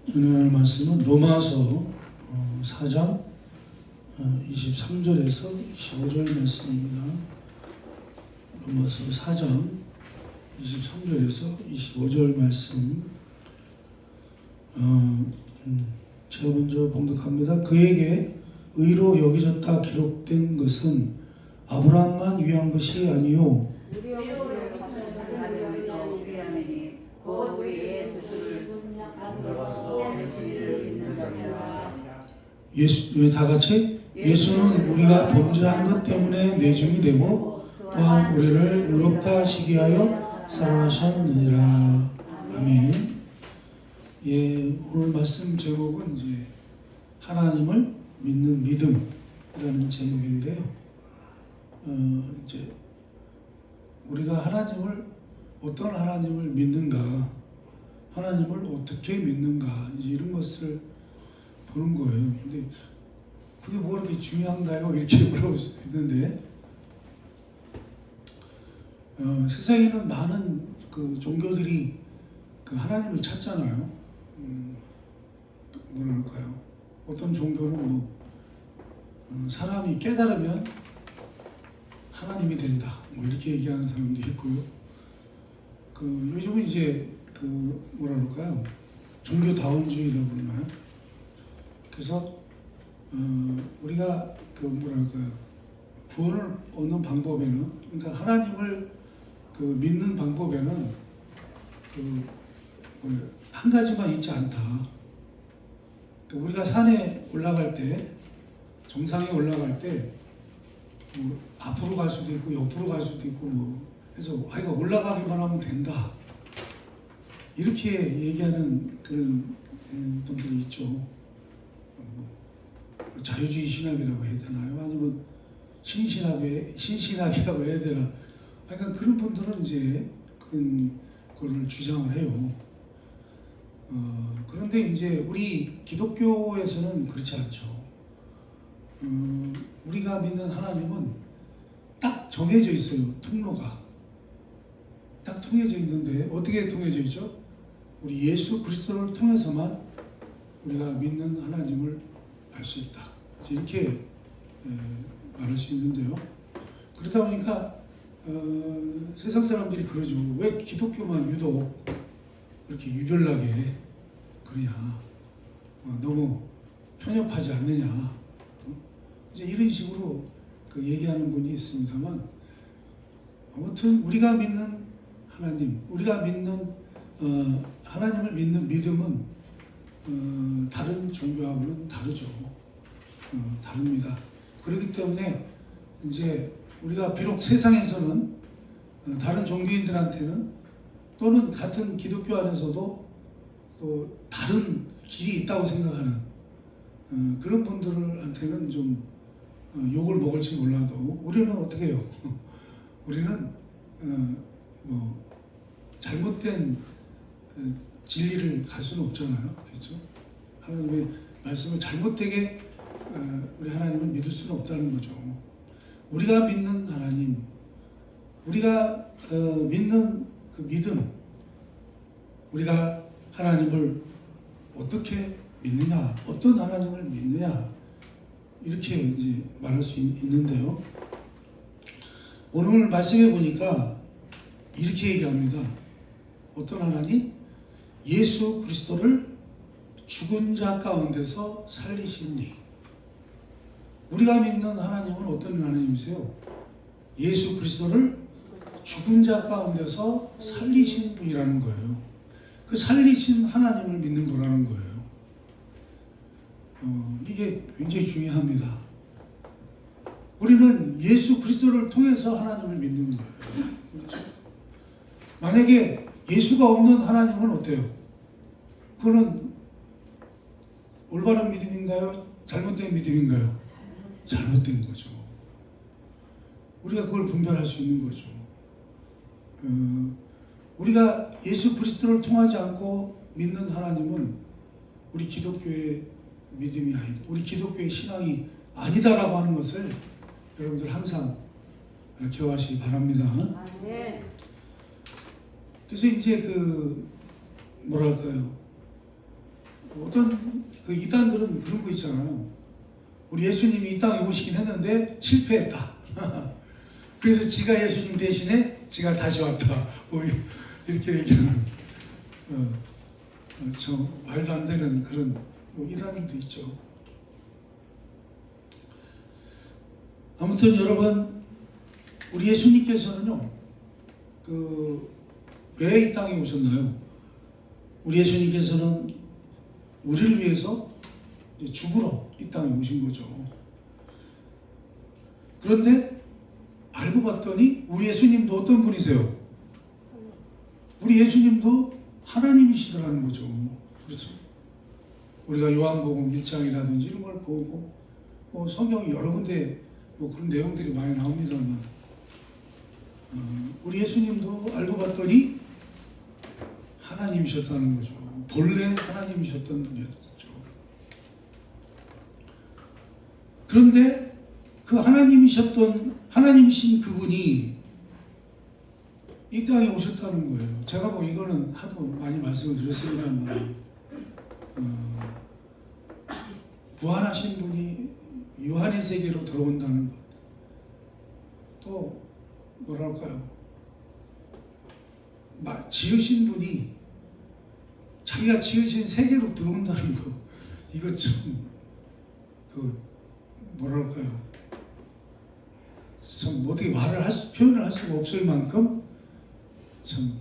오늘 말씀은 로마서 4장 23절에서 25절 말씀입니다. 로마서 4장 23절에서 25절 말씀. 제가 먼저 봉독합니다. 그에게 의로 여겨졌다 기록된 것은 아브라함만 위한 것이 아니요 다 같이 예수는 우리가 범죄한 것 때문에 내중이 되고 또한 우리를 의롭다 하시기 위하여 살아나셨느니라. 아멘. 예, 오늘 말씀 제목은 이제 하나님을 믿는 믿음이라는 제목인데요. 이제 우리가 하나님을 어떤 하나님을 믿는가, 하나님을 어떻게 믿는가, 이제 이런 것을 보는 거예요. 근데 그게 뭐 이렇게 중요한가요? 이렇게 물어볼 수 있는데, 세상에는 많은 그 종교들이 그 하나님을 찾잖아요. 뭐라 그럴까요? 어떤 종교는 뭐 사람이 깨달으면 하나님이 된다, 뭐 이렇게 얘기하는 사람도 있고요. 그 요즘은 이제 그 뭐라 그럴까요? 종교다원주의라고 그러나요? 그래서 우리가 그 뭐랄까요, 구원을 얻는 방법에는, 그러니까 하나님을 그 믿는 방법에는 그 한 가지만 있지 않다. 우리가 산에 올라갈 때, 정상에 올라갈 때 뭐 앞으로 갈 수도 있고 옆으로 갈 수도 있고 뭐 해서 하여간 올라가기만 하면 된다, 이렇게 얘기하는 그런 분들이 있죠. 자유주의 신학이라고 해야 되나요? 아니면 신신학이라고 해야 되나? 그러니까 그런 분들은 이제 그걸 주장을 해요. 그런데 이제 우리 기독교에서는 그렇지 않죠. 우리가 믿는 하나님은 딱 정해져 있어요. 통로가 딱 통해져 있는데, 어떻게 통해져 있죠? 우리 예수 그리스도를 통해서만 우리가 믿는 하나님을 알 수 있다, 이렇게 말할 수 있는데요. 그러다 보니까 세상 사람들이 그러죠. 왜 기독교만 유독 이렇게 유별나게 그러냐, 너무 편협하지 않느냐, 이제 이런 식으로 그 얘기하는 분이 있습니다만, 아무튼 우리가 믿는 하나님, 우리가 믿는 하나님을 믿는 믿음은 다른 종교하고는 다르죠. 다릅니다. 그렇기 때문에 이제 우리가 비록 세상에서는 다른 종교인들한테는, 또는 같은 기독교 안에서도 또 다른 길이 있다고 생각하는 그런 분들한테는 좀 욕을 먹을지 몰라도, 우리는 어떻게 해요? 우리는 뭐 잘못된 진리를 갈 수는 없잖아요. 그렇죠? 하나님의 말씀을 잘못되게 우리 하나님을 믿을 수는 없다는 거죠. 우리가 믿는 하나님, 우리가 믿는 그 믿음, 우리가 하나님을 어떻게 믿느냐, 어떤 하나님을 믿느냐, 이렇게 이제 말할 수 있는데요. 오늘 말씀해 보니까 이렇게 얘기합니다. 어떤 하나님? 예수 그리스도를 죽은 자 가운데서 살리시니. 우리가 믿는 하나님은 어떤 하나님이세요? 예수 그리스도를 죽은 자 가운데서 살리신 분이라는 거예요. 그 살리신 하나님을 믿는 거라는 거예요. 이게 굉장히 중요합니다. 우리는 예수 그리스도를 통해서 하나님을 믿는 거예요. 그렇죠? 만약에 예수가 없는 하나님은 어때요? 그거는 올바른 믿음인가요? 잘못된 믿음인가요? 잘못된 거죠. 우리가 그걸 분별할 수 있는 거죠. 우리가 예수 그리스도를 통하지 않고 믿는 하나님은 우리 기독교의 믿음이 아니다, 우리 기독교의 신앙이 아니다라고 하는 것을 여러분들 항상 기억하시기 바랍니다. 그래서 이제 뭐랄까요, 어떤 그 이단들은 그런 거 있잖아요. 우리 예수님이 이 땅에 오시긴 했는데 실패했다. 그래서 지가 예수님 대신에 지가 다시 왔다. 뭐 이렇게 얘기하는 저 말도 안 되는 그런 뭐 이단들도 있죠. 아무튼 여러분, 우리 예수님께서는요, 왜 이 땅에 오셨나요? 우리 예수님께서는 우리를 위해서 죽으러 이 땅에 오신 거죠. 그런데 알고 봤더니 우리 예수님도 어떤 분이세요? 우리 예수님도 하나님이시더라는 거죠. 그렇죠? 우리가 요한복음 1장이라든지 이런 걸 보고 뭐 성경이 여러 군데 뭐 그런 내용들이 많이 나옵니다만 우리 예수님도 알고 봤더니 하나님이셨다는 거죠. 본래 하나님이셨던 분이었죠. 그런데 그 하나님이신 그분이 이 땅에 오셨다는 거예요. 제가 뭐 이거는 하도 많이 말씀을 드렸습니다만 부활하신 분이 유한의 세계로 들어온다는 것, 또 뭐랄까요, 지으신 분이 자기가 지으신 세계로 들어온다는 거, 이거 참 뭐랄까요, 참 어떻게 표현을 할 수가 없을 만큼 참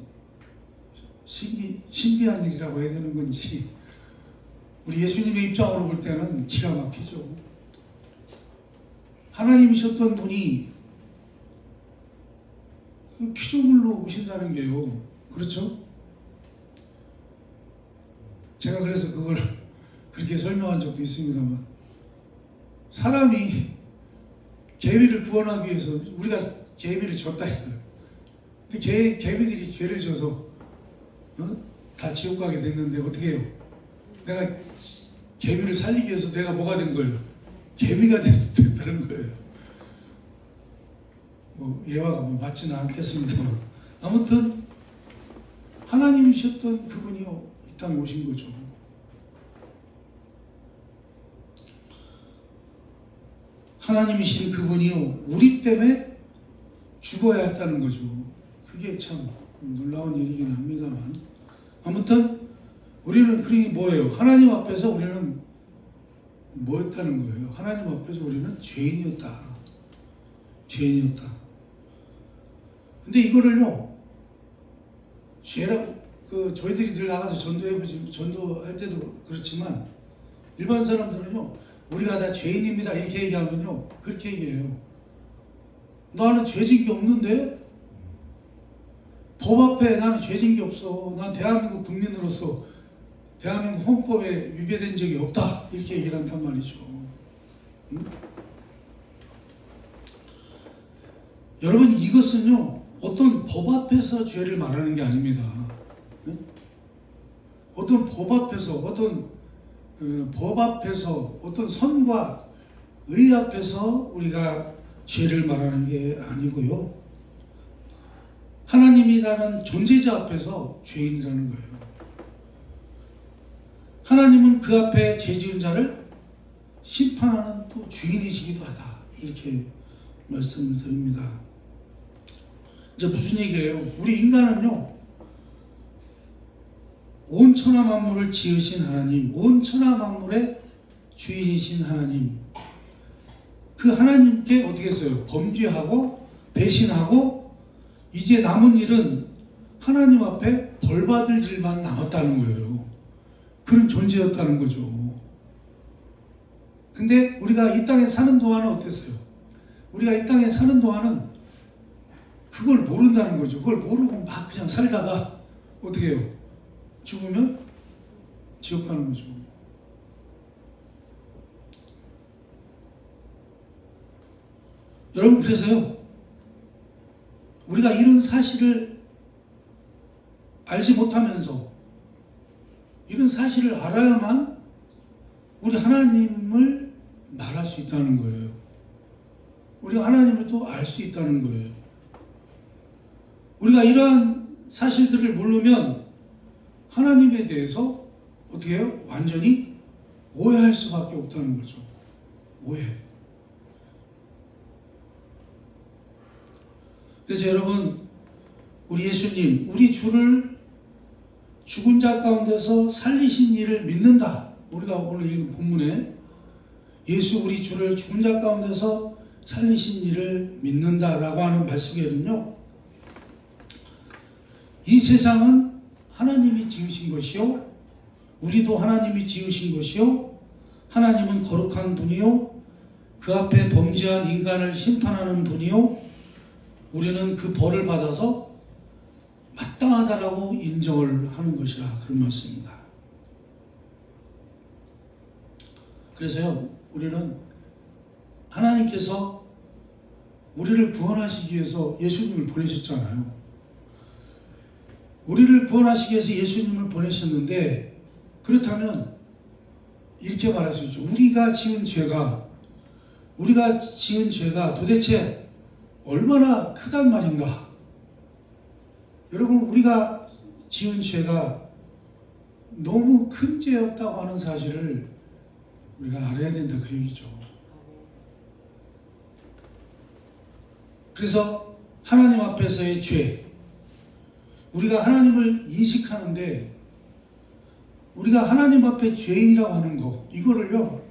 신비한 일이라고 해야 되는 건지, 우리 예수님의 입장으로 볼 때는 기가 막히죠. 하나님이셨던 분이 피조물로 오신다는 게요. 그렇죠? 제가 그래서 그걸 그렇게 설명한 적도 있습니다만, 사람이 개미를 구원하기 위해서 우리가 개미를 줬다니까요. 근데 개미들이 죄를 져서 다 지옥 가게 됐는데 어떻게 해요? 내가 개미를 살리기 위해서 내가 뭐가 된 거예요? 개미가 됐다는 거예요. 뭐 예화가 뭐 맞지는 않겠습니다만, 아무튼 하나님이셨던 그분이요, 이 땅에 오신 거죠. 하나님이신 그분이요, 우리 때문에 죽어야 했다는 거죠. 그게 참 놀라운 일이긴 합니다만, 아무튼 우리는 그게 뭐예요? 하나님 앞에서 우리는 뭐였다는 거예요? 하나님 앞에서 우리는 죄인이었다. 근데 이거를요, 저희들이 늘 나가서 전도할 때도 그렇지만, 일반 사람들은요, 우리가 다 죄인입니다 이렇게 얘기하면요, 그렇게 얘기해요. 나는 죄진 게 없는데? 법 앞에 나는 죄진 게 없어. 난 대한민국 국민으로서 대한민국 헌법에 위배된 적이 없다, 이렇게 얘기를 한단 말이죠. 응? 여러분, 이것은요, 어떤 법 앞에서 죄를 말하는 게 아닙니다. 응? 어떤 법 앞에서, 어떤 선과 의 앞에서 우리가 죄를 말하는 게 아니고요, 하나님이라는 존재자 앞에서 죄인이라는 거예요. 하나님은 그 앞에 죄 지은 자를 심판하는 또 주인이시기도 하다, 이렇게 말씀을 드립니다. 이제 무슨 얘기예요? 우리 인간은요, 온 천하 만물을 지으신 하나님, 온 천하 만물의 주인이신 하나님, 그 하나님께 어떻게 했어요? 범죄하고 배신하고 이제 남은 일은 하나님 앞에 벌받을 일만 남았다는 거예요. 그런 존재였다는 거죠. 근데 우리가 이 땅에 사는 동안은 어땠어요? 우리가 이 땅에 사는 동안은 그걸 모른다는 거죠. 그걸 모르고 막 그냥 살다가 어떻게 해요? 죽으면 지옥 가는 거죠. 여러분, 그래서요, 우리가 이런 사실을 알지 못하면서 이런 사실을 알아야만 우리 하나님을 말할 수 있다는 거예요. 우리가 하나님을 또 알 수 있다는 거예요. 우리가 이러한 사실들을 모르면 하나님에 대해서 어떻게 해요? 완전히 오해할 수밖에 없다는 거죠. 오해. 그래서 여러분, 우리 예수님, 우리 주를 죽은 자 가운데서 살리신 이를 믿는다. 우리가 오늘 읽은 본문에 예수 우리 주를 죽은 자 가운데서 살리신 이를 믿는다라고 하는 말씀에는요, 이 세상은 하나님이 지으신 것이요, 우리도 하나님이 지으신 것이요, 하나님은 거룩한 분이요, 그 앞에 범죄한 인간을 심판하는 분이요, 우리는 그 벌을 받아서 마땅하다라고 인정을 하는 것이라, 그런 말씀입니다. 그래서요, 우리는 하나님께서 우리를 구원하시기 위해서 예수님을 보내셨잖아요. 우리를 구원하시기 위해서 예수님을 보내셨는데, 그렇다면 이렇게 말할 수 있죠. 우리가 지은 죄가 도대체 얼마나 크단 말인가? 여러분, 우리가 지은 죄가 너무 큰 죄였다고 하는 사실을 우리가 알아야 된다, 그 얘기죠. 그래서 하나님 앞에서의 죄, 우리가 하나님을 인식하는데, 우리가 하나님 앞에 죄인이라고 하는 거, 이거를요,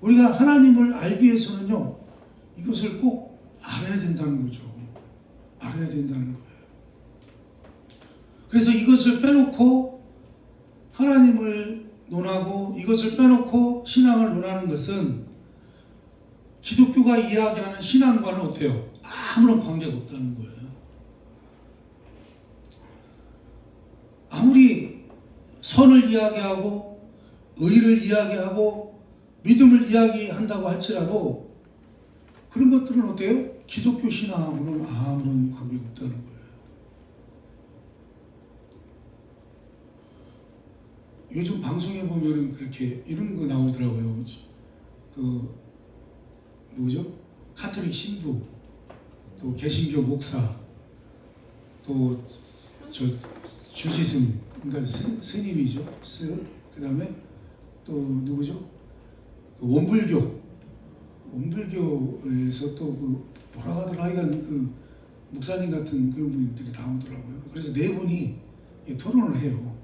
우리가 하나님을 알기 위해서는요, 이것을 꼭 알아야 된다는 거죠. 알아야 된다는 거예요. 그래서 이것을 빼놓고 하나님을 논하고, 이것을 빼놓고 신앙을 논하는 것은 기독교가 이야기하는 신앙과는 어때요? 아무런 관계가 없다는 거예요. 아무리 선을 이야기하고 의를 이야기하고 믿음을 이야기한다고 할지라도 그런 것들은 어때요? 기독교 신앙하고는 아무런 관계가 없다는 거예요. 요즘 방송에 보면은 그렇게 이런 거 나오더라고요. 그 누구죠? 카톨릭 신부, 또 개신교 목사, 또 저 주지스님, 그러니까 스님이죠. 그 다음에 또 누구죠? 그 원불교에서 또 그 뭐라 하더라, 하여간 그 목사님 같은 그런 분들이 나오더라고요. 그래서 네 분이 토론을 해요.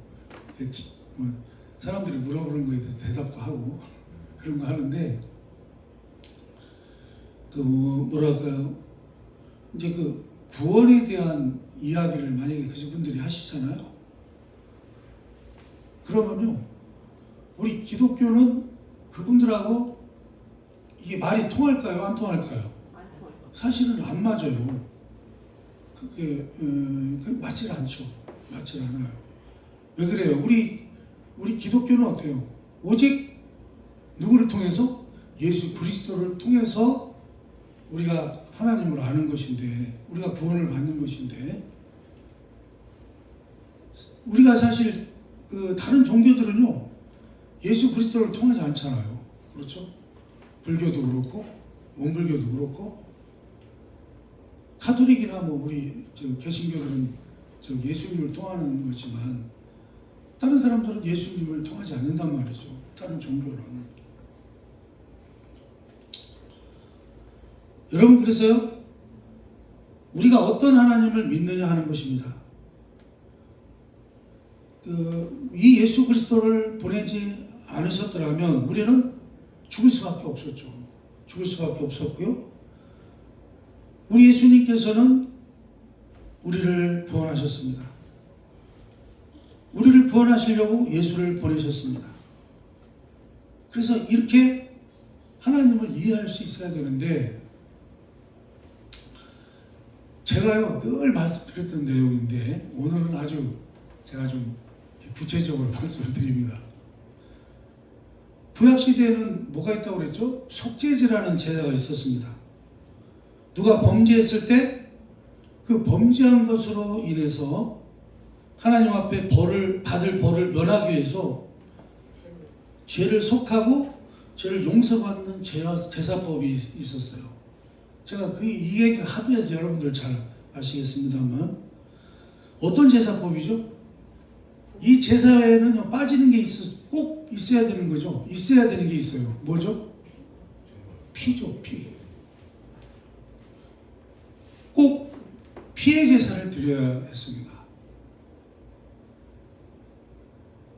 사람들이 물어보는 거에 대해서 대답도 하고 그런 거 하는데, 그 뭐랄까요, 이제 그 구원에 대한 이야기를 만약에 그분들이 하시잖아요. 그러면요, 우리 기독교는 그분들하고 이게 말이 통할까요? 안 통할까요? 사실은 안 맞아요. 그게 맞질 않죠. 맞질 않아요. 왜 그래요? 우리 기독교는 어때요? 오직 누구를 통해서? 예수 그리스도를 통해서 우리가 하나님을 아는 것인데, 우리가 구원을 받는 것인데, 우리가 사실 그 다른 종교들은요, 예수 그리스도를 통하지 않잖아요. 그렇죠? 불교도 그렇고 원불교도 그렇고, 가톨릭이나 뭐 우리 개신교들은 예수님을 통하는 거지만, 다른 사람들은 예수님을 통하지 않는단 말이죠. 다른 종교는. 여러분, 그래서요, 우리가 어떤 하나님을 믿느냐 하는 것입니다. 이 예수 그리스도를 보내지 않으셨더라면 우리는 죽을 수밖에 없었죠. 죽을 수밖에 없었고요. 우리 예수님께서는 우리를 구원하셨습니다. 우리를 구원하시려고 예수를 보내셨습니다. 그래서 이렇게 하나님을 이해할 수 있어야 되는데, 제가요 늘 말씀드렸던 내용인데 오늘은 아주 제가 좀 구체적으로 말씀을 드립니다. 구약시대에는 뭐가 있다고 그랬죠? 속죄제라는 제사가 있었습니다. 누가 범죄했을 때 그 범죄한 것으로 인해서 하나님 앞에 받을 벌을 면하기 위해서 죄를 속하고 죄를 용서받는 제사법이 있었어요. 제가 이 얘기를 하도 해서 여러분들 잘 아시겠습니다만, 어떤 제사법이죠? 이 제사에는요, 빠지는 게 꼭 있어야 되는 거죠. 있어야 되는 게 있어요. 뭐죠? 피죠, 피. 꼭 피의 제사를 드려야 했습니다.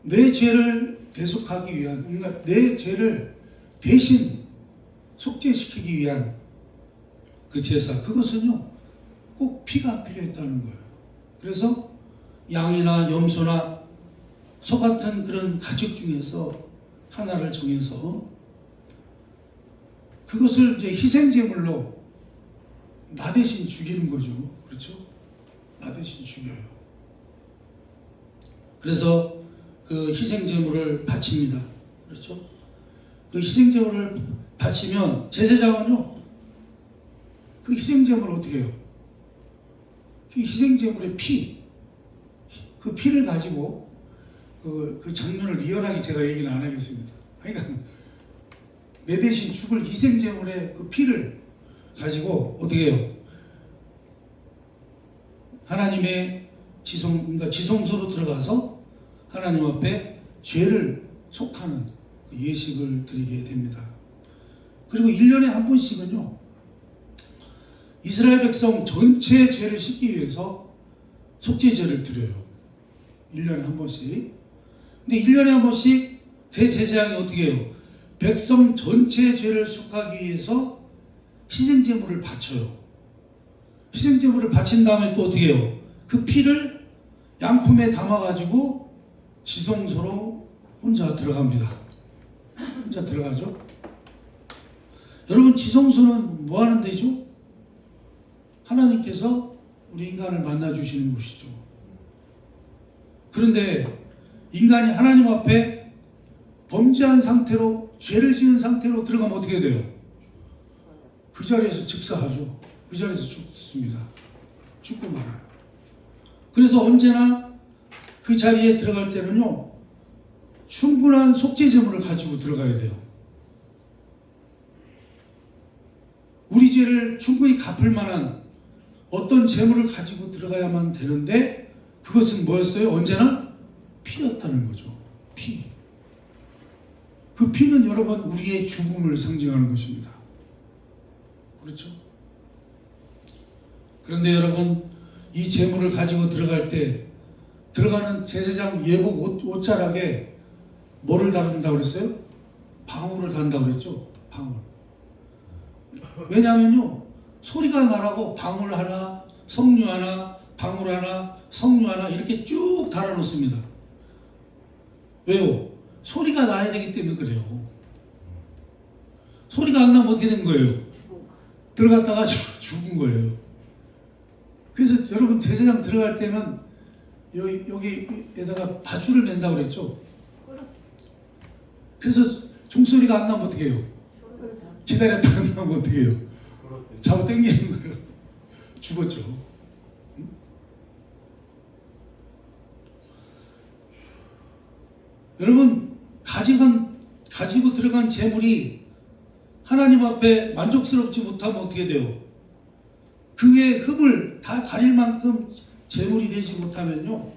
내 죄를 대속하기 위한, 뭔가 내 죄를 대신 속죄시키기 위한 그 제사, 그것은요, 꼭 피가 필요했다는 거예요. 그래서 양이나 염소나 소 같은 그런 가축 중에서 하나를 정해서 그것을 이제 희생제물로 나 대신 죽이는 거죠. 그렇죠? 나 대신 죽여요. 그래서 그 희생제물을 바칩니다. 그렇죠? 그 희생제물을 바치면 제사장은요, 그 희생제물을 어떻게 해요? 그 희생제물의 피, 그 피를 가지고 그 장면을 리얼하게 제가 얘기는 안 하겠습니다. 그러니까 내 대신 죽을 희생제물의 그 피를 가지고 어떻게 해요? 하나님의 그러니까 지성소로 들어가서 하나님 앞에 죄를 속하는 그 예식을 드리게 됩니다. 그리고 1년에 한 번씩은요, 이스라엘 백성 전체 죄를 씻기 위해서 속죄제를 드려요. 1년에 한 번씩. 근데 1년에 한 번씩 대제사장이 어떻게 해요? 백성 전체의 죄를 속하기 위해서 희생제물을 바쳐요. 희생제물을 바친 다음에 또 어떻게 해요? 그 피를 양품에 담아가지고 지성소로 혼자 들어갑니다. 혼자 들어가죠. 여러분, 지성소는 뭐 하는 데죠? 하나님께서 우리 인간을 만나주시는 곳이죠. 그런데 인간이 하나님 앞에 범죄한 상태로, 죄를 지은 상태로 들어가면 어떻게 돼요? 그 자리에서 즉사하죠. 그 자리에서 죽습니다. 죽고 말아요. 그래서 언제나 그 자리에 들어갈 때는요, 충분한 속죄제물을 가지고 들어가야 돼요. 우리 죄를 충분히 갚을 만한 어떤 제물을 가지고 들어가야만 되는데, 그것은 뭐였어요? 언제나 피였다는 거죠. 피. 그 피는 여러분, 우리의 죽음을 상징하는 것입니다. 그렇죠? 그런데 여러분, 이 제물을 가지고 들어갈 때 들어가는 제사장 예복 옷자락에 뭐를 다룬다고 그랬어요? 방울을 단다고 그랬죠? 방울. 왜냐면요, 소리가 나라고 방울 하나, 석류 하나, 방울 하나, 석류 하나 이렇게 쭉 달아놓습니다. 왜요? 소리가 나야 되기 때문에 그래요. 소리가 안 나면 어떻게 된 거예요? 들어갔다가 죽은 거예요. 그래서 여러분, 제사장 들어갈 때는 여기에다가 밧줄을 맨다고 그랬죠? 그래서 종소리가 안 나면 어떻게 해요? 기다렸다가 안 나면 어떻게 해요? 잡아 당기는 거예요. 죽었죠. 응? 여러분, 가지고 들어간 재물이 하나님 앞에 만족스럽지 못하면 어떻게 돼요? 그의 흠을 다 가릴 만큼 재물이 되지 못하면요,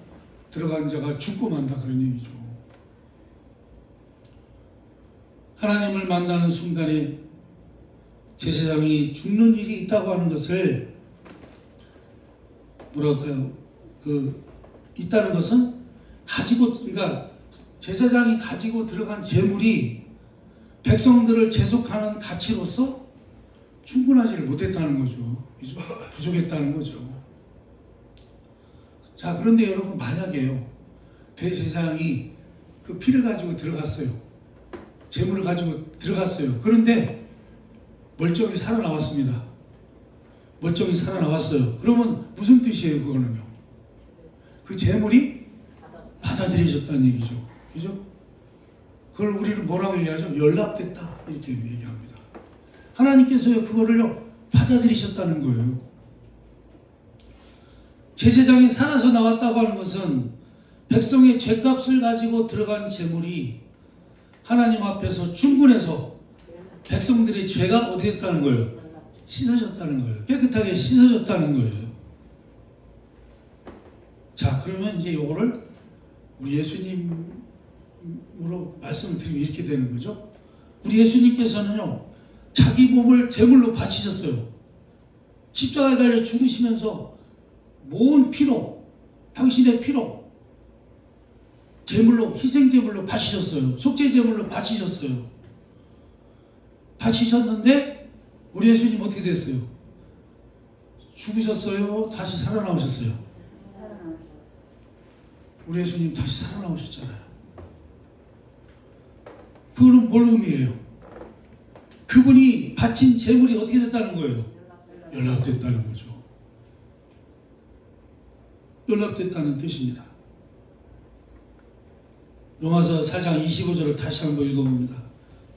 들어간 자가 죽고 만다, 그런 얘기죠. 하나님을 만나는 순간에 제사장이 죽는 일이 있다고 하는 것을 뭐랄까요? 있다는 것은 그러니까 제사장이 가지고 들어간 재물이 백성들을 제속하는 가치로서 충분하지를 못했다는 거죠. 부족했다는 거죠. 자, 그런데 여러분, 만약에요, 대제사장이 그 피를 가지고 들어갔어요. 재물을 가지고 들어갔어요. 그런데 멀쩡히 살아나왔습니다. 멀쩡히 살아나왔어요. 그러면 무슨 뜻이에요, 그거는요? 그 재물이 받아들여졌다는 얘기죠. 그죠? 그걸 우리는 뭐라고 얘기하죠? 연락됐다, 이렇게 얘기합니다. 하나님께서요, 그거를요, 받아들이셨다는 거예요. 제사장이 살아서 나왔다고 하는 것은 백성의 죄값을 가지고 들어간 재물이 하나님 앞에서 충분해서 백성들의 죄가 어떻게 됐다는 거예요? 씻어졌다는 거예요. 깨끗하게 씻어졌다는 거예요. 자, 그러면 이제 요거를 우리 예수님으로 말씀을 드리면 이렇게 되는 거죠. 우리 예수님께서는요, 자기 몸을 제물로 바치셨어요. 십자가에 달려 죽으시면서 모은 피로, 당신의 피로 제물로, 희생제물로 바치셨어요. 속죄제물로 바치셨어요. 바치셨는데 우리 예수님 어떻게 됐어요? 죽으셨어요? 다시 살아나오셨어요? 우리 예수님 다시 살아나오셨잖아요. 그거는 뭘 의미해요? 그분이 바친 제물이 어떻게 됐다는 거예요? 연락됐다는 거죠. 연락됐다는 뜻입니다. 로마서 4장 25절을 다시 한번 읽어봅니다.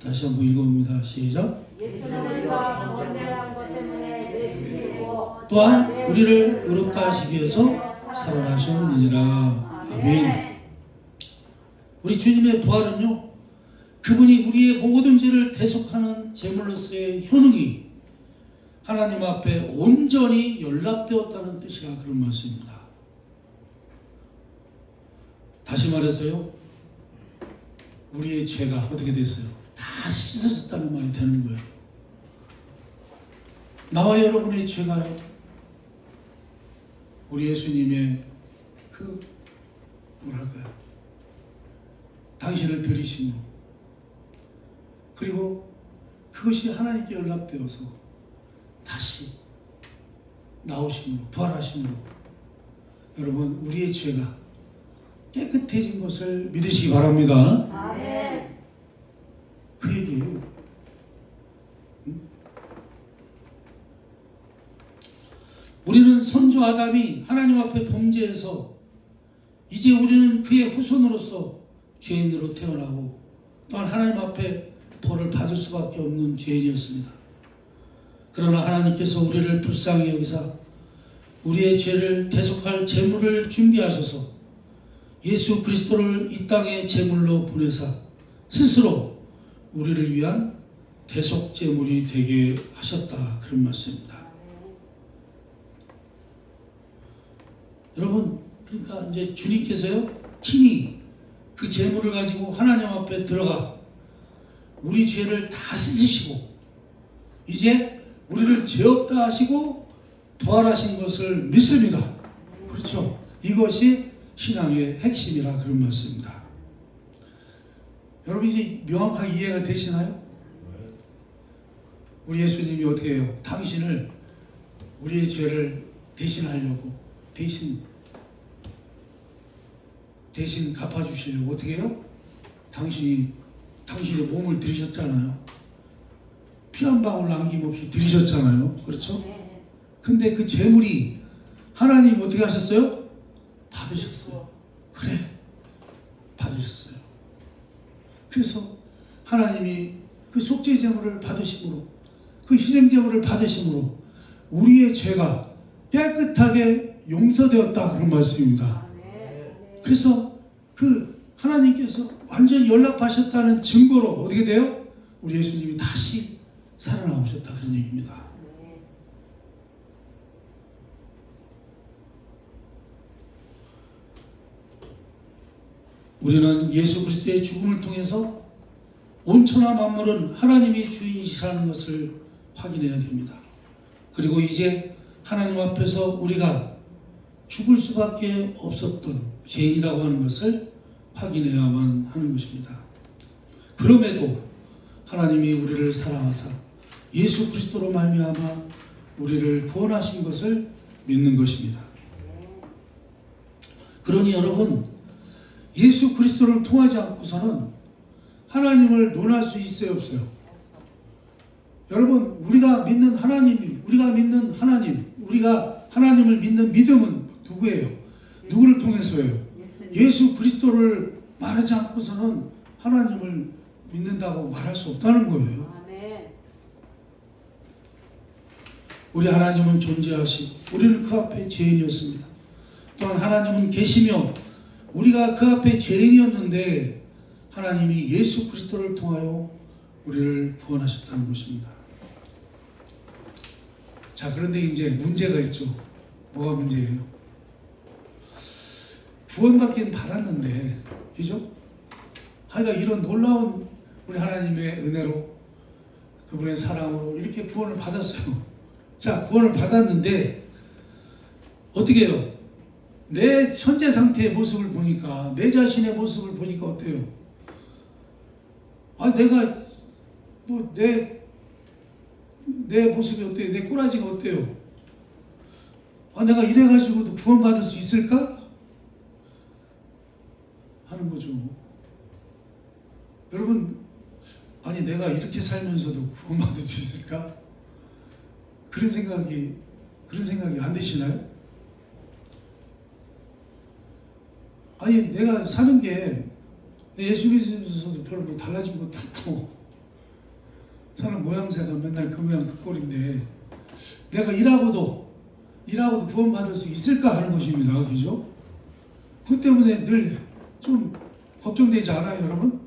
다시 한번 읽어봅니다. 시작. 예수는 우리가 범죄한 것 때문에 내 죽이고 또한 우리를 의롭다 하시기 위해서 살아나셨느니라. 아멘. 우리 주님의 부활은요, 그분이 우리의 모든 죄를 대속하는 제물로서의 효능이 하나님 앞에 온전히 연락되었다는 뜻이라 그런 말씀입니다. 다시 말해서요, 우리의 죄가 어떻게 됐어요? 다 씻어졌다는 말이 되는 거예요. 나와 여러분의 죄가요, 우리 예수님의 그 뭐랄까요, 당신을 들이심으로, 그리고 그것이 하나님께 연락되어서 다시 나오심으로, 부활하심으로 여러분 우리의 죄가 깨끗해진 것을 믿으시기 바랍니다. 아멘. 그 얘기예요. 우리는 선조 아담이 하나님 앞에 범죄해서 이제 우리는 그의 후손으로서 죄인으로 태어나고 또한 하나님 앞에 벌을 받을 수밖에 없는 죄인이었습니다. 그러나 하나님께서 우리를 불쌍히 여기사 우리의 죄를 대속할 제물을 준비하셔서 예수 그리스도를 이 땅의 제물로 보내사 스스로 우리를 위한 대속 제물이 되게 하셨다, 그런 말씀입니다. 여러분, 그러니까 이제 주님께서요, 친히 그 제물을 가지고 하나님 앞에 들어가 우리 죄를 다 씻으시고 이제 우리를 죄 없다 하시고 부활하신 것을 믿습니다. 그렇죠? 이것이 신앙의 핵심이라 그런 말씀입니다. 여러분 이제 명확하게 이해가 되시나요? 우리 예수님이 어떻게 해요? 당신을, 우리의 죄를 대신하려고, 대신 갚아주시려고 어떻게 해요? 당신의 몸을 들이셨잖아요. 피 한 방울 남김없이 들이셨잖아요. 그렇죠? 근데 그 제물이 하나님 어떻게 하셨어요? 받으셨어요. 그래, 받으셨어요. 그래서 하나님이 그 속죄 제물을 받으심으로, 그 희생 제물을 받으심으로 우리의 죄가 깨끗하게 용서되었다, 그런 말씀입니다. 그래서 그 하나님께서 완전히 연락하셨다는 증거로 어떻게 돼요? 우리 예수님이 다시 살아나오셨다, 그런 얘기입니다. 우리는 예수 그리스도의 죽음을 통해서 온천하 만물은 하나님이 주인이시라는 것을 확인해야 됩니다. 그리고 이제 하나님 앞에서 우리가 죽을 수밖에 없었던 죄인이라고 하는 것을 확인해야만 하는 것입니다. 그럼에도 하나님이 우리를 사랑하사 예수 그리스도로 말미암아 우리를 구원하신 것을 믿는 것입니다. 그러니 여러분, 예수 그리스도를 통하지 않고서는 하나님을 논할 수 있어요, 없어요? 여러분, 우리가 믿는 하나님, 우리가 하나님을 믿는 믿음은 누구예요? 누구를 통해서예요? 예수 그리스도를 말하지 않고서는 하나님을 믿는다고 말할 수 없다는 거예요. 우리 하나님은 존재하시고 우리는 그 앞에 죄인이었습니다. 또한 하나님은 계시며 우리가 그 앞에 죄인이었는데 하나님이 예수 그리스도를 통하여 우리를 구원하셨다는 것입니다. 자, 그런데 이제 문제가 있죠. 뭐가 문제예요? 구원받긴 받았는데, 그죠? 하여간 이런 놀라운 우리 하나님의 은혜로, 그분의 사랑으로 이렇게 구원을 받았어요. 자, 구원을 받았는데 어떻게 해요? 내 현재 상태의 모습을 보니까, 내 자신의 모습을 보니까 어때요? 아, 내가 뭐 내 모습이 어때요? 내 꼬라지가 어때요? 아, 내가 이래가지고도 구원받을 수 있을까? 하는 거죠. 여러분, 아니 내가 이렇게 살면서도 구원받을 수 있을까? 그런 생각이 안 드시나요? 아니 내가 사는 게 예수 믿으면서도 별로 뭐 달라진 것도 없고, 사는 모양새가 맨날 그 모양 그 꼴인데 내가 일하고도 구원받을 수 있을까 하는 것입니다. 그죠? 그것 때문에 늘 좀 걱정되지 않아요, 여러분?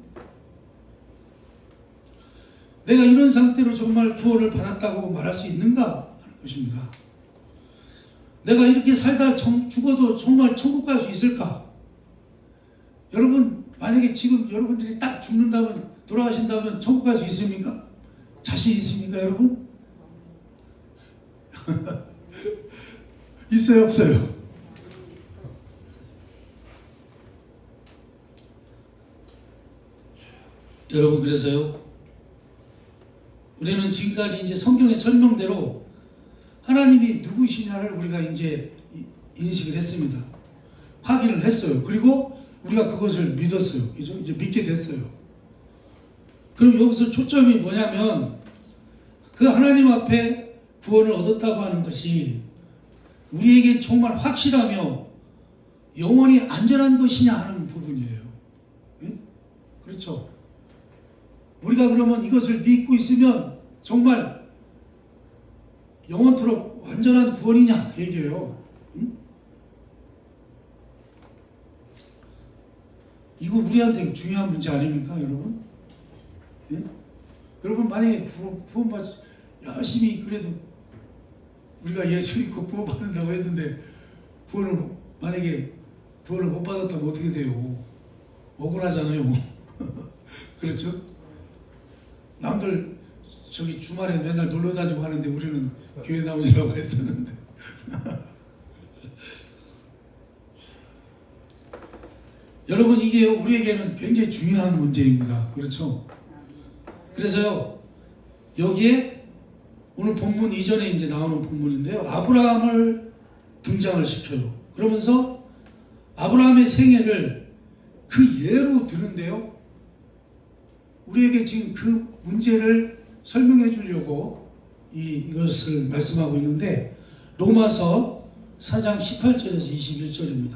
내가 이런 상태로 정말 구원을 받았다고 말할 수 있는가 하는 것입니다. 내가 이렇게 살다 죽어도 정말 천국 갈 수 있을까? 여러분, 만약에 지금 여러분들이 딱 죽는다면, 돌아가신다면 천국 갈 수 있습니까? 자신 있습니까, 여러분? 있어요, 없어요? 여러분, 그래서요, 우리는 지금까지 이제 성경의 설명대로 하나님이 누구시냐를 우리가 이제 인식을 했습니다. 확인을 했어요. 그리고 우리가 그것을 믿었어요. 그죠? 이제 믿게 됐어요. 그럼 여기서 초점이 뭐냐면, 그 하나님 앞에 구원을 얻었다고 하는 것이 우리에게 정말 확실하며 영원히 안전한 것이냐 하는 부분이에요. 응? 그렇죠? 우리가 그러면 이것을 믿고 있으면 정말 영원토록 완전한 구원이냐 얘기해요. 응? 이거 우리한테 중요한 문제 아닙니까, 여러분? 예? 여러분, 만약에 구원받 열심히 그래도 우리가 예수 믿고 구원받는다고 했는데 만약에 구원을 못 받았다면 어떻게 돼요? 억울하잖아요. 그렇죠? 남들 저기 주말에 맨날 놀러 다니고 하는데 우리는 교회 나오려고 했었는데. 여러분, 이게 우리에게는 굉장히 중요한 문제입니다. 그렇죠? 그래서요, 여기에 오늘 본문 이전에 이제 나오는 본문인데요, 아브라함을 등장을 시켜요. 그러면서 아브라함의 생애를 그 예로 드는데요, 우리에게 지금 그 문제를 설명해 주려고 이것을 말씀하고 있는데, 로마서 4장 18절에서 21절입니다.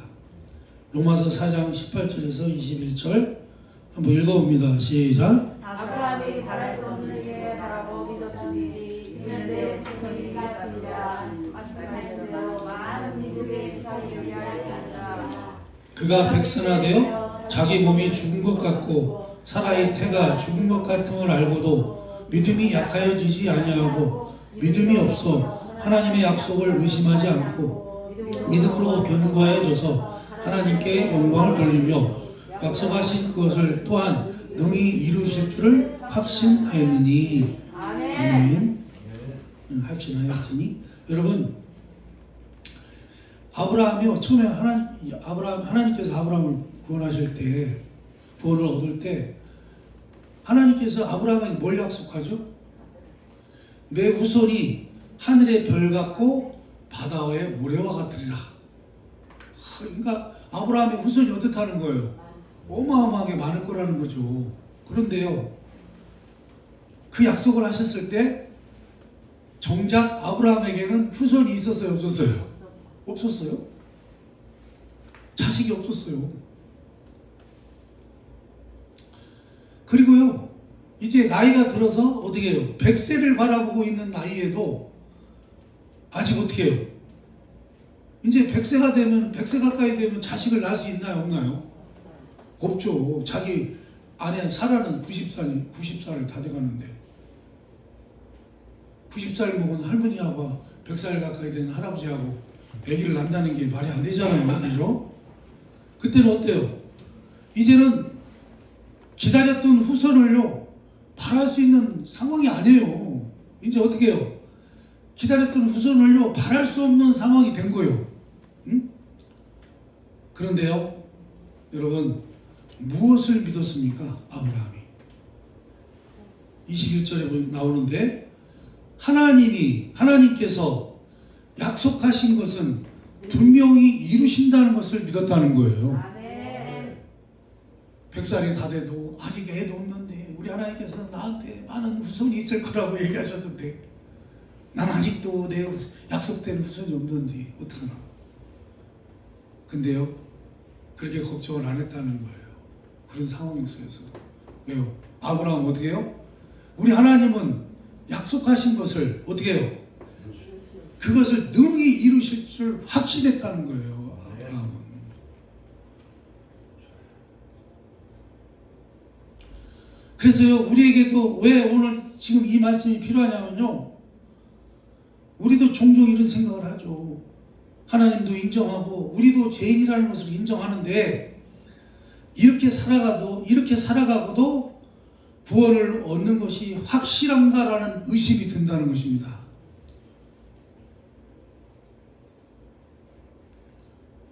로마서 4장 18절에서 21절 한번 읽어봅니다. 시작. 아브라함이 바랄 수 없는 일을 바라고 믿었으니 이는 내 후손이 같은 자 말씀대로 많은 민족의 조상이 위하시리라. 그가 백선하되어 자기 몸이 죽은 것 같고 사라의 태가 죽은 것 같음을 알고도 믿음이 약하여지지 아니하고 믿음이 없어 하나님의 약속을 의심하지 않고 믿음으로 견고하여져서 하나님께 영광을 돌리며 약속하신 그것을 또한 능히 이루실 줄을 확신하였느니. 아멘. 확신하였으니. 여러분, 아브라함이요, 처음에 하나님께서 아브라함을 구원하실 때, 구원을 얻을 때 하나님께서 아브라함에게 뭘 약속하죠? 내 후손이 하늘의 별 같고 바다의 모래와 같으리라. 그러니까 아브라함의 후손이 어떻다는 거예요? 어마어마하게 많을 거라는 거죠. 그런데요, 그 약속을 하셨을 때 정작 아브라함에게는 후손이 있었어요, 없었어요? 없었어요. 자식이 없었어요. 그리고요, 이제 나이가 들어서 어떻게 해요? 100세를 바라보고 있는 나이에도 아직 어떻게 해요? 이제 100세 가까이 되면 자식을 낳을 수 있나요, 없나요? 없죠. 자기 아내 사라는 90살을 다 돼가는데, 90살 먹은 할머니하고 100살 가까이 된 할아버지하고 아기를 낳는다는 게 말이 안 되잖아요. 그죠? 그때는 어때요? 이제는 기다렸던 후손을요 바랄 수 있는 상황이 아니에요. 이제 어떻게 해요? 기다렸던 후손을요 바랄 수 없는 상황이 된 거예요. 응? 그런데요 여러분 무엇을 믿었습니까? 아브라함이 21절에 나오는데 하나님께서 약속하신 것은 분명히 이루신다는 것을 믿었다는 거예요. 아멘. 100살이 다 돼도 아직 애도 없는데 우리 하나님께서 나한테 많은 후손이 있을 거라고 얘기하셨는데 난 아직도 내 약속된 후손이 없는데 어떡하나. 근데요 그렇게 걱정을 안 했다는 거예요. 그런 상황이 속에서도. 왜요? 아브라함은 어떻게 해요? 우리 하나님은 약속하신 것을 어떻게 해요? 그것을 능히 이루실 줄 확신했다는 거예요. 아브라함은. 그래서요 우리에게도 왜 오늘 지금 이 말씀이 필요하냐면요 우리도 종종 이런 생각을 하죠. 하나님도 인정하고 우리도 죄인이라는 것을 인정하는데 이렇게 살아가고도 구원을 얻는 것이 확실한가라는 의심이 든다는 것입니다.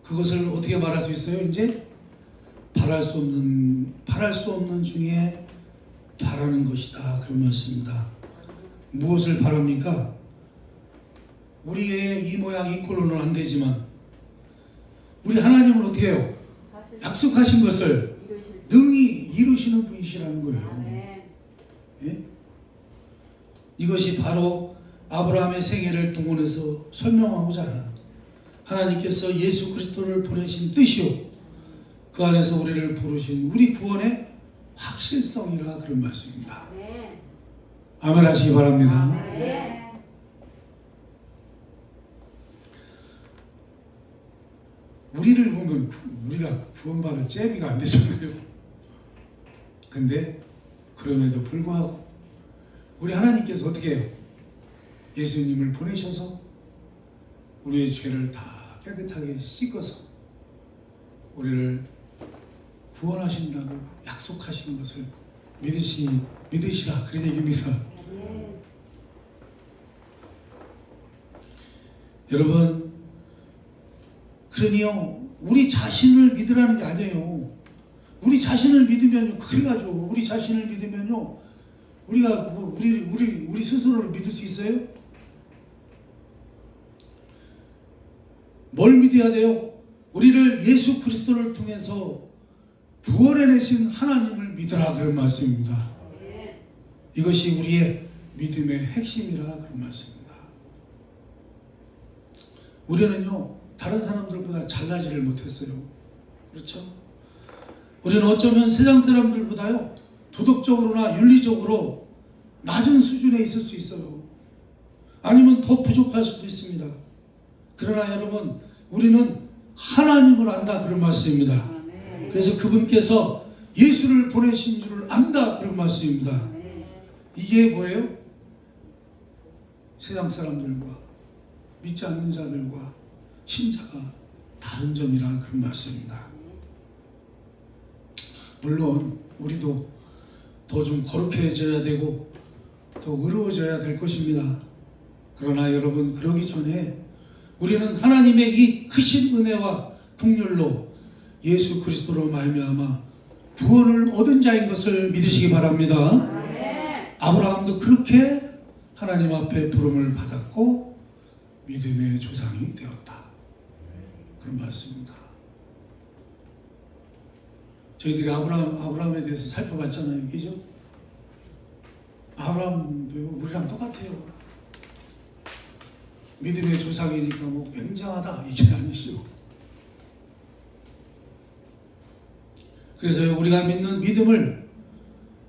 그것을 어떻게 말할 수 있어요? 이제 바랄 수 없는 중에 바라는 것이다. 그런 말씀입니다. 무엇을 바랍니까? 우리의 이 모양 이 꼴로는 안 되지만 우리 하나님은 어떻게 해요? 약속하신 것을 능히 이루시는 분이시라는 거예요. 예? 이것이 바로 아브라함의 생애를 동원해서 설명하고자 하는 하나님께서 예수 그리스도를 보내신 뜻이요 그 안에서 우리를 부르신 우리 구원의 확실성이라 그런 말씀입니다. 아멘 하시기 바랍니다. 우리를 보면 우리가 구원받을 재미가 안 되잖아요. 근데 그럼에도 불구하고 우리 하나님께서 어떻게 해요? 예수님을 보내셔서 우리의 죄를 다 깨끗하게 씻어서 우리를 구원하신다고 약속하시는 것을 믿으시라 그런 얘기입니다. 여러분 그러니요 우리 자신을 믿으라는 게 아니에요. 우리 자신을 믿으면요 큰일 나죠. 우리 자신을 믿으면요 우리가 우리 스스로를 믿을 수 있어요? 뭘 믿어야 돼요? 우리를 예수 그리스도를 통해서 구원해내신 하나님을 믿으라 그런 말씀입니다. 이것이 우리의 믿음의 핵심이라 그런 말씀입니다. 우리는요 다른 사람들보다 잘나지를 못했어요. 그렇죠? 우리는 어쩌면 세상 사람들보다요 도덕적으로나 윤리적으로 낮은 수준에 있을 수 있어요. 아니면 더 부족할 수도 있습니다. 그러나 여러분 우리는 하나님을 안다 그런 말씀입니다. 그래서 그분께서 예수를 보내신 줄을 안다 그런 말씀입니다. 이게 뭐예요? 세상 사람들과 믿지 않는 자들과 신자가 다른 점이라 그런 말씀입니다. 물론 우리도 더 좀 거룩해져야 되고 더 의로워져야 될 것입니다. 그러나 여러분 그러기 전에 우리는 하나님의 이 크신 은혜와 긍휼로 예수 그리스도로 말미암아 구원을 얻은 자인 것을 믿으시기 바랍니다. 아브라함도 그렇게 하나님 앞에 부름을 받았고 믿음의 조상이 되었다. 그런 말씀입니다. 저희들이 아브라함에 대해서 살펴봤잖아요. 그죠? 아브라함도 우리랑 똑같아요. 믿음의 조상이니까 뭐 굉장하다 이게 아니시오. 그래서 우리가 믿는 믿음을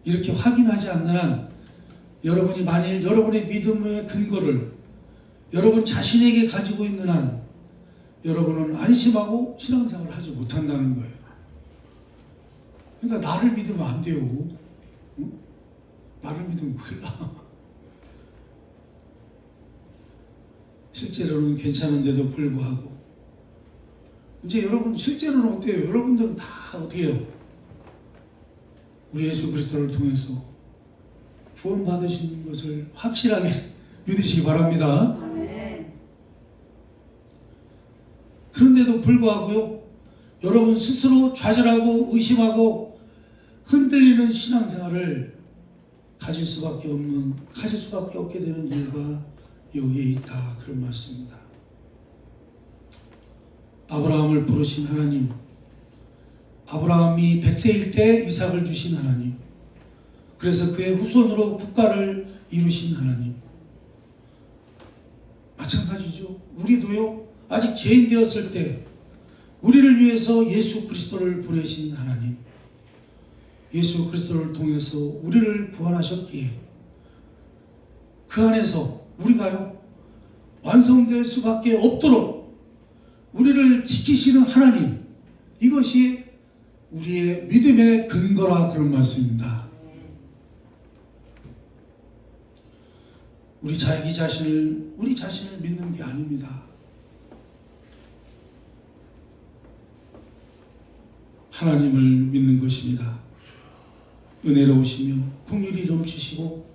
이렇게 확인하지 않는 한 여러분이 만일 여러분의 믿음의 근거를 여러분 자신에게 가지고 있는 한 여러분은 안심하고 신앙생활을 하지 못한다는 거예요. 그러니까 나를 믿으면 안 돼요. 응? 나를 믿으면 큰일 나. 실제로는 괜찮은데도 불구하고 이제 여러분 실제로는 어때요? 여러분들은 다 어떻게 해요? 우리 예수 그리스도를 통해서 구원 받으신 것을 확실하게 믿으시기 바랍니다. 아멘. 그런데도 불구하고요, 여러분 스스로 좌절하고 의심하고 흔들리는 신앙생활을 가질 수밖에 없게 되는 이유가 여기에 있다, 그런 말씀입니다. 아브라함을 부르신 하나님, 아브라함이 100세일 때 이삭을 주신 하나님, 그래서 그의 후손으로 국가를 이루신 하나님, 마찬가지죠. 우리도요, 아직 죄인 되었을 때 우리를 위해서 예수 그리스도를 보내신 하나님, 예수 그리스도를 통해서 우리를 구원하셨기에 그 안에서 우리가요, 완성될 수밖에 없도록 우리를 지키시는 하나님, 이것이 우리의 믿음의 근거라, 그런 말씀입니다. 우리 자신을 믿는 게 아닙니다. 하나님을 믿는 것입니다. 은혜로우시며 긍휼이 넘치시고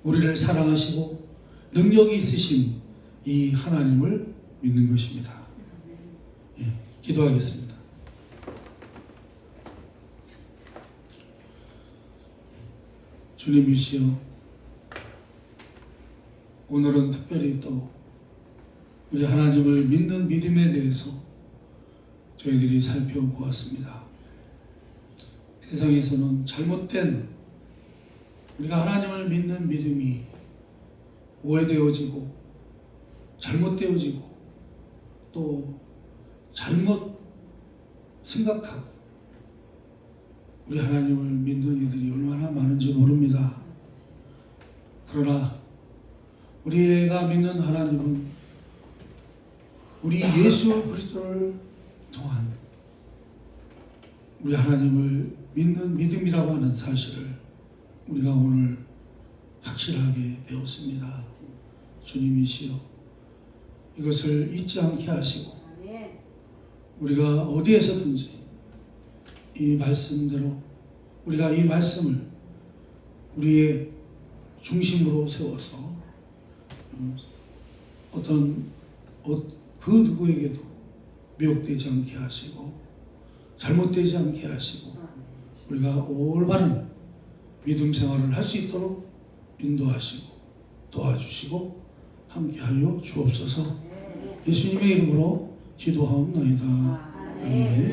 우리를 사랑하시고 능력이 있으신 이 하나님을 믿는 것입니다. 예, 기도하겠습니다. 주님이시여, 오늘은 특별히 또 우리 하나님을 믿는 믿음에 대해서 저희들이 살펴보았습니다. 세상에서는 잘못된 우리가 하나님을 믿는 믿음이 오해되어지고 잘못되어지고 또 잘못 생각하고 우리 하나님을 믿는 이들이 얼마나 많은지 모릅니다. 그러나 우리가 믿는 하나님은 우리 예수 그리스도를 통한 우리 하나님을 믿는 믿음이라고 하는 사실을 우리가 오늘 확실하게 배웠습니다. 주님이시여, 이것을 잊지 않게 하시고 우리가 어디에서든지 이 말씀대로 우리가 이 말씀을 우리의 중심으로 세워서 그 누구에게도 미혹되지 않게 하시고 잘못되지 않게 하시고 우리가 올바른 믿음 생활을 할 수 있도록 인도하시고 도와주시고 함께하여 주옵소서. 예수님의 이름으로 기도하옵나이다. 아멘.